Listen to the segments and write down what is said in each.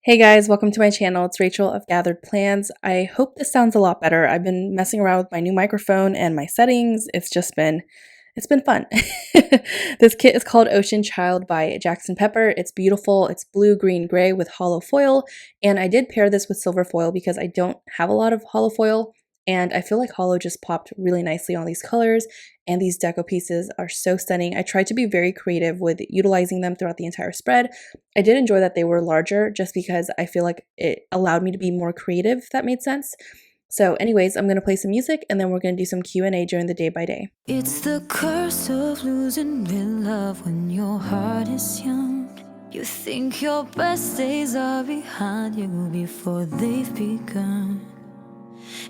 Hey guys, welcome to my channel. It's Rachel of Gathered Plans. I hope this sounds a lot better. I've been messing around with my new microphone and my settings. It's been fun. This kit is called Ocean Child by Jax Pepper. It's beautiful. It's blue, green, gray with hollow foil. And I did pair this with silver foil because I don't have a lot of hollow foil. And I feel like hollow just popped really nicely on these colors. And these deco pieces are so stunning. I tried to be very creative with utilizing them throughout the entire spread. I did enjoy that they were larger just because I feel like it allowed me to be more creative, if that made sense. So anyways, I'm going to play some music and then we're going to do some Q&A during the day by day. It's the curse of losing real love when your heart is young. You think your best days are behind you before they've begun.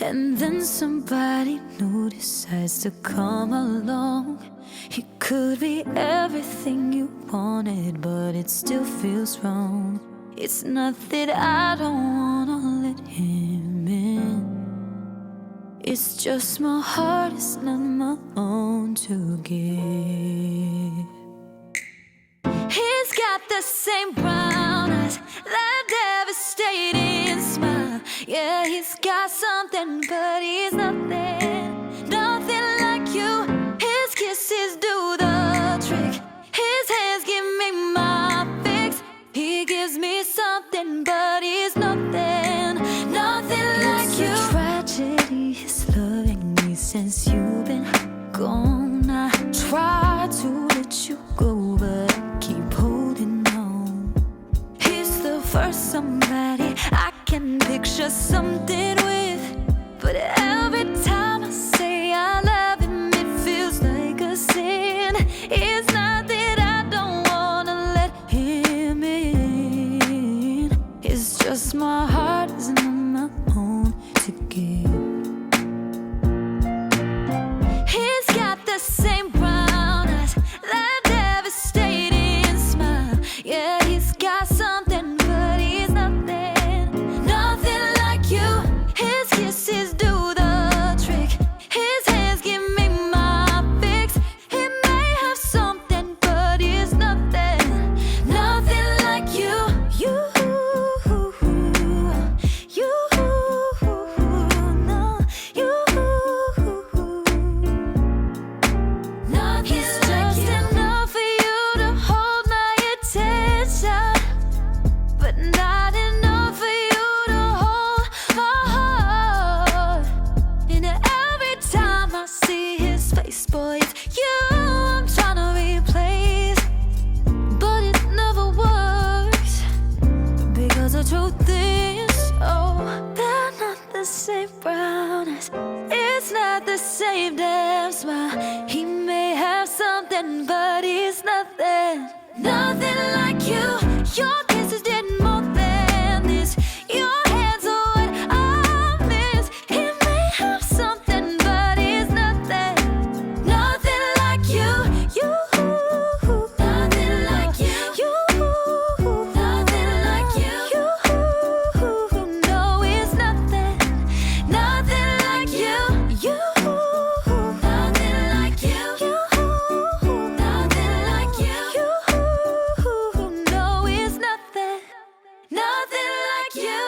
And then somebody new decides to come along. He could be everything you wanted, but it still feels wrong. It's not that I don't wanna let him in. It's just my heart is not my own to give. He's got the same brown eyes, that devastating smile. Yeah, he's got something, but he's nothing, nothing like you. His kisses do the trick, his hands give me my fix. He gives me something, but he's nothing, nothing like you. It's a tragedy, he's loving me since you've been gone. I try to let you go, but I keep holding on. He's the first somebody I can picture something with, but every time I say I love him, it feels like a sin. It's not that I don't wanna let him in. It's just my heart is not my own to give. He's got the same brown eyes, that devastating smile. Yeah, he's got something, but he's nothing, nothing like you. His kisses do the trick, his hands give me my fix. He may have something, but he's nothing, nothing like you. You, no, you. He's just enough for you to hold my attention, but not enough for you to hold my heart. And every time I see his face, boy, it's you I'm trying to replace, but it never works, because the truth is, oh, they're not the same brown eyes. It's not the same damn smile. He may have something, but he's nothing, nothing like you. Your kisses did more than this. Your hands are what I miss. He may have something, but he's nothing, nothing like you. You, nothing like you. You, nothing like you. You, no, it's nothing, nothing like you. You, nothing like you. You, nothing like you. You, no, it's nothing, nothing like you.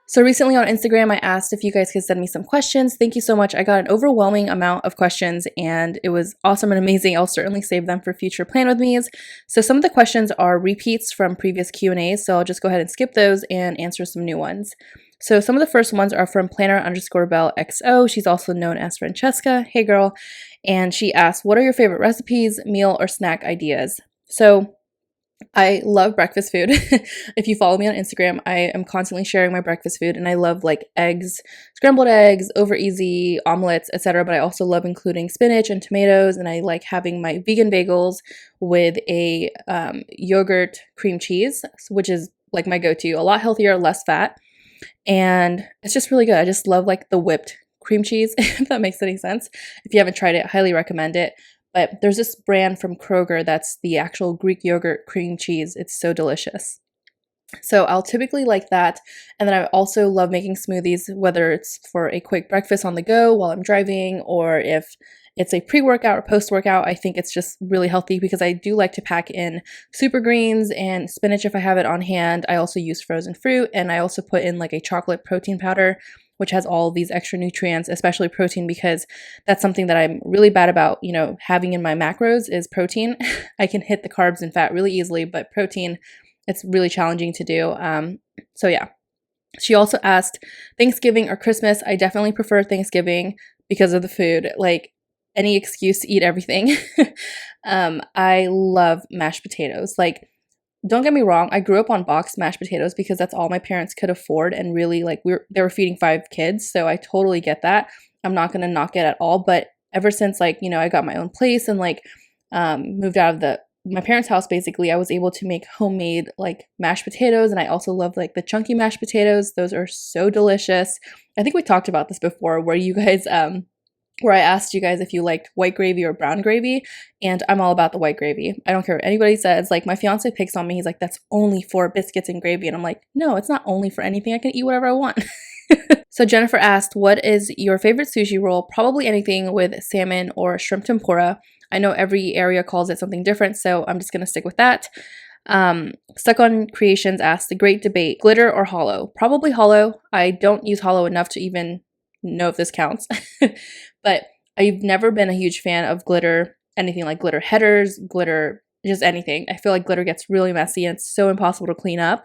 So recently on Instagram, I asked if you guys could send me some questions. Thank you so much. I got an overwhelming amount of questions and it was awesome and amazing. I'll certainly save them for future Plan With Me's. So some of the questions are repeats from previous Q&As, so I'll just go ahead and skip those and answer some new ones. So some of the first ones are from planner_bell_XO. She's also known as Francesca. Hey girl. And she asked, what are your favorite recipes, meal, or snack ideas? So I love breakfast food. If you follow me on Instagram, I am constantly sharing my breakfast food, and I love like eggs, scrambled eggs, over easy, omelets, etc. But I also love including spinach and tomatoes, and I like having my vegan bagels with a yogurt cream cheese, which is like my go-to. A lot healthier, less fat, and it's just really good. I just love like the whipped cream cheese, if that makes any sense. If you haven't tried it, highly recommend it. But there's this brand from Kroger that's the actual Greek yogurt cream cheese. It's so delicious. So I'll typically like that. And then I also love making smoothies, whether it's for a quick breakfast on the go while I'm driving, or if it's a pre-workout or post-workout, I think it's just really healthy because I do like to pack in super greens and spinach if I have it on hand. I also use frozen fruit, and I also put in like a chocolate protein powder, which has all of these extra nutrients, especially protein, because that's something that I'm really bad about, having in my macros is protein. I can hit the carbs and fat really easily, but protein, it's really challenging to do. So yeah. She also asked, Thanksgiving or Christmas? I definitely prefer Thanksgiving because of the food. Like, any excuse to eat everything. I love mashed potatoes. Like, don't get me wrong, I grew up on boxed mashed potatoes because that's all my parents could afford, and really, like, they were feeding 5 kids, so I totally get that. I'm not gonna knock it at all, but ever since, like, I got my own place and like moved out of my parents' house, basically, I was able to make homemade like mashed potatoes, and I also love like the chunky mashed potatoes. Those are so delicious. I think we talked about this before, where you guys where I asked you guys if you liked white gravy or brown gravy, and I'm all about the white gravy. I don't care what anybody says. Like, my fiance picks on me. He's like, that's only for biscuits and gravy. And I'm like, no, it's not only for anything. I can eat whatever I want. So Jennifer asked, what is your favorite sushi roll? Probably anything with salmon or shrimp tempura. I know every area calls it something different, so I'm just going to stick with that. Stuck on Creations asked, the great debate, glitter or hollow? Probably hollow. I don't use hollow enough to even know if this counts. But I've never been a huge fan of glitter, anything like glitter headers, glitter, just anything. I feel like glitter gets really messy and it's so impossible to clean up.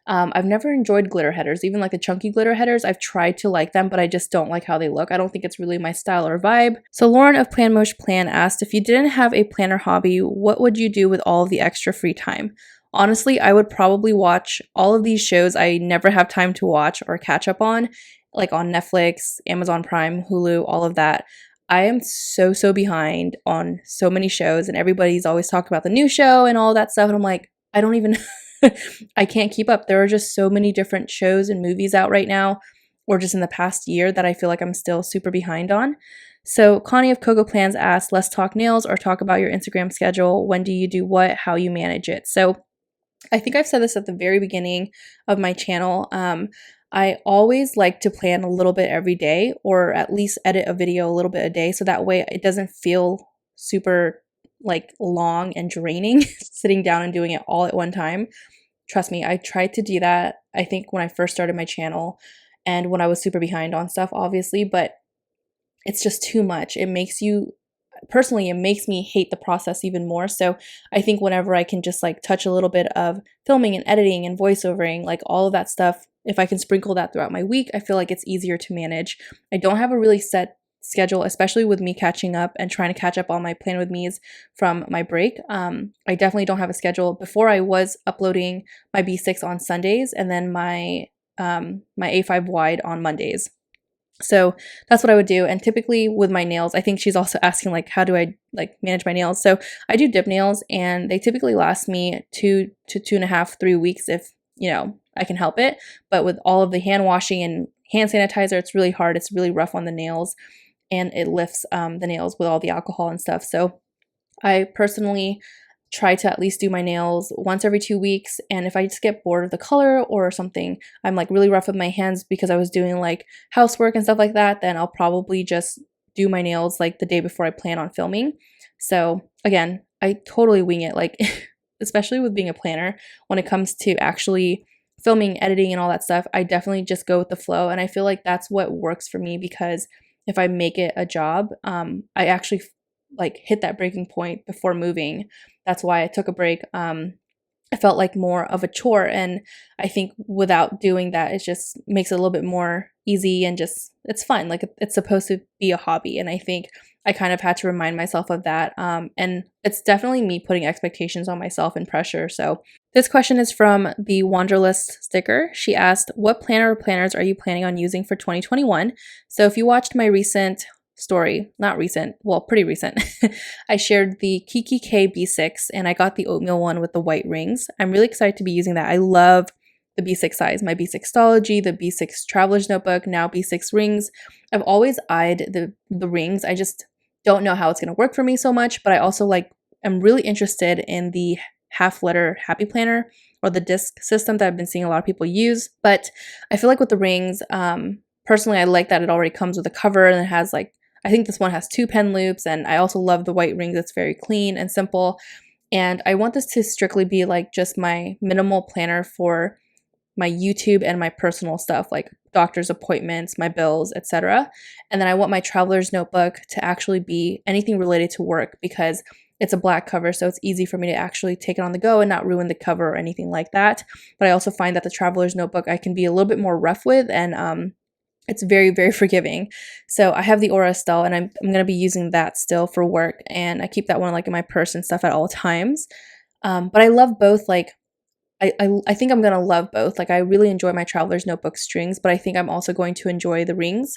I've never enjoyed glitter headers, even like the chunky glitter headers. I've tried to like them, but I just don't like how they look. I don't think it's really my style or vibe. So Lauren of Plan Mosh Plan asked, if you didn't have a planner hobby, what would you do with all of the extra free time? Honestly, I would probably watch all of these shows I never have time to watch or catch up on, like on Netflix, Amazon Prime, Hulu, all of that. I am so behind on so many shows, and everybody's always talking about the new show and all that stuff. And I'm like, I don't even, I can't keep up. There are just so many different shows and movies out right now, or just in the past year, that I feel like I'm still super behind on. So Connie of Coco Plans asked, let's talk nails or talk about your Instagram schedule. When do you do what? How you manage it? So I think I've said this at the very beginning of my channel. I always like to plan a little bit every day, or at least edit a video a little bit a day, so that way it doesn't feel super like long and draining sitting down and doing it all at one time. Trust me, I tried to do that, I think, when I first started my channel and when I was super behind on stuff, obviously, but it's just too much. It makes me hate the process even more. So I think whenever I can just like touch a little bit of filming and editing and voiceovering, like all of that stuff, if I can sprinkle that throughout my week, I feel like it's easier to manage. I don't have a really set schedule, especially with me catching up and trying to catch up on my Plan With Me's from my break. I definitely don't have a schedule. Before, I was uploading my B6 on Sundays and then my A5 wide on Mondays. So that's what I would do. And typically with my nails, I think she's also asking like, how do I like manage my nails? So I do dip nails, and they typically last me 2 to 2.5, 3 weeks if, I can help it. But with all of the hand washing and hand sanitizer, it's really hard. It's really rough on the nails, and it lifts the nails with all the alcohol and stuff. So I personally try to at least do my nails once every 2 weeks. And if I just get bored of the color or something, I'm like really rough with my hands because I was doing like housework and stuff like that, then I'll probably just do my nails like the day before I plan on filming. So again, I totally wing it, like especially with being a planner, when it comes to actually filming, editing, and all that stuff, I definitely just go with the flow. And I feel like that's what works for me, because if I make it a job, I actually like hit that breaking point before moving. That's why I took a break. I felt like more of a chore, and I think without doing that, it just makes it a little bit more easy and just, it's fun. Like, it's supposed to be a hobby, and I think I kind of had to remind myself of that. And it's definitely me putting expectations on myself and pressure. So this question is from the Wanderlust sticker. She asked, what planner or planners are you planning on using for 2021? So if you watched my recent story, not recent, well, pretty recent, I shared the Kiki K B6, and I got the oatmeal one with the white rings. I'm really excited to be using that. I love the B6 size, my B6stology, the B6 Traveler's Notebook, now B6 rings. I've always eyed the rings. I just don't know how it's going to work for me so much, but I also I'm really interested in the half letter happy planner, or the disc system that I've been seeing a lot of people use. But I feel like with the rings, personally, I like that it already comes with a cover and it has like I think this one has 2 pen loops, and I also love the white rings. It's very clean and simple. And I want this to strictly be like just my minimal planner for my YouTube and my personal stuff, like doctor's appointments, my bills, etc. And then I want my traveler's notebook to actually be anything related to work, because it's a black cover, so it's easy for me to actually take it on the go and not ruin the cover or anything like that. But I also find that the traveler's notebook I can be a little bit more rough with, and it's very, very forgiving. So I have the Aura Estelle, and I'm going to be using that still for work, and I keep that one like in my purse and stuff at all times. But I love both. Like I think I'm gonna love both. Like I really enjoy my traveler's notebook strings, but I think I'm also going to enjoy the rings.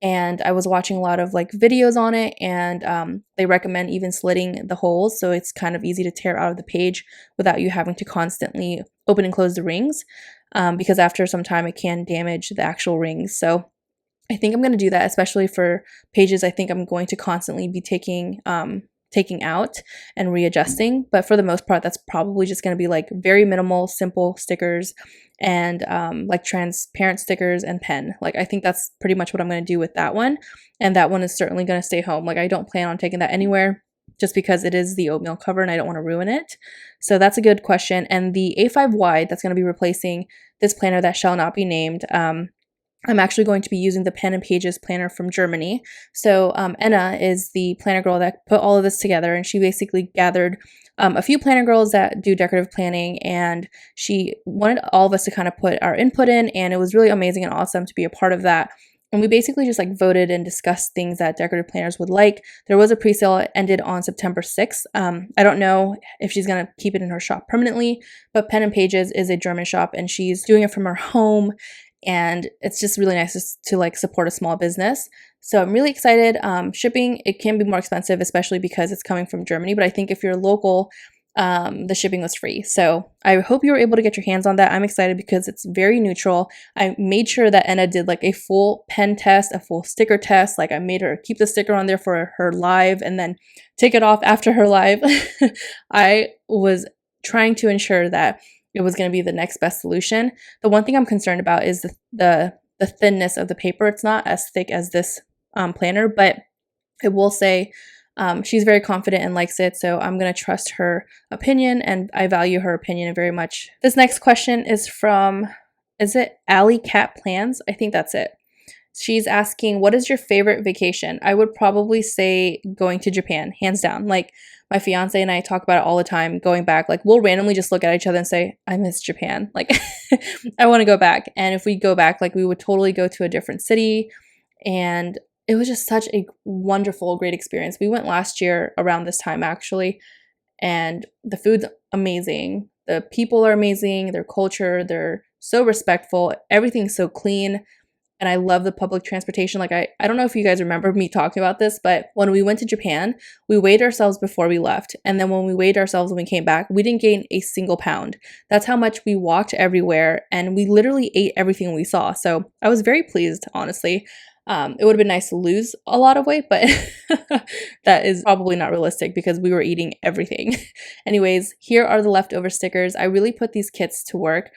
And I was watching a lot of like videos on it, and they recommend even slitting the holes, so it's kind of easy to tear out of the page without you having to constantly open and close the rings, because after some time it can damage the actual rings. So I think I'm going to do that, especially for pages I think I'm going to constantly be taking out and readjusting. But for the most part, that's probably just going to be like very minimal, simple stickers, and like transparent stickers and pen. Like I think that's pretty much what I'm going to do with that one. And that one is certainly going to stay home. Like I don't plan on taking that anywhere, just because it is the oatmeal cover and I don't want to ruin it. So that's a good question. And the A5 wide, that's going to be replacing this planner that shall not be named. I'm actually going to be using the Pen and Pages planner from Germany. So Enna is the planner girl that put all of this together, and she basically gathered a few planner girls that do decorative planning, and she wanted all of us to kind of put our input in, and it was really amazing and awesome to be a part of that. And we basically just like voted and discussed things that decorative planners would like. There was a pre-sale, it ended on September 6th. I don't know if she's going to keep it in her shop permanently, but Pen and Pages is a German shop, and she's doing it from her home. And it's just really nice to like support a small business. So I'm really excited. Shipping, it can be more expensive, especially because it's coming from Germany. But I think if you're local, the shipping was free. So I hope you were able to get your hands on that. I'm excited because it's very neutral. I made sure that Enna did like a full pen test, a full sticker test. Like I made her keep the sticker on there for her live and then take it off after her live. I was trying to ensure that it was going to be the next best solution. The one thing I'm concerned about is the thinness of the paper. It's not as thick as this planner, but I will say she's very confident and likes it, so I'm going to trust her opinion, and I value her opinion very much. This next question is from, is it Alley Cat Plans? I think that's it. She's asking, what is your favorite vacation? I would probably say going to Japan, hands down. Like my fiance and I talk about it all the time, going back. Like we'll randomly just look at each other and say, I miss Japan. Like I want to go back. And if we go back, like we would totally go to a different city. And it was just such a wonderful, great experience. We went last year around this time actually, and the food's amazing. The people are amazing. Their culture, they're so respectful. Everything's so clean. And I love the public transportation. Like I don't know if you guys remember me talking about this, but when we went to Japan, we weighed ourselves before we left. And then when we weighed ourselves when we came back, we didn't gain a single pound. That's how much we walked everywhere, and we literally ate everything we saw. So I was very pleased, honestly. It would have been nice to lose a lot of weight, but that is probably not realistic because we were eating everything. Anyways, here are the leftover stickers. I really put these kits to work,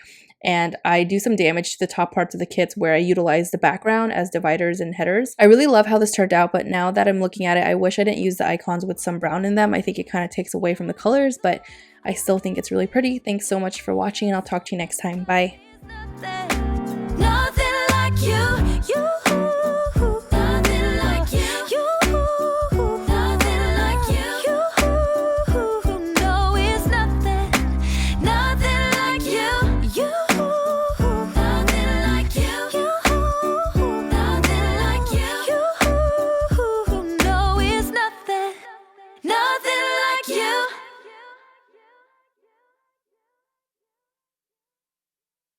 and I do some damage to the top parts of the kits where I utilize the background as dividers and headers. I really love how this turned out, but now that I'm looking at it, I wish I didn't use the icons with some brown in them. I think it kind of takes away from the colors, but I still think it's really pretty. Thanks so much for watching, and I'll talk to you next time. Bye.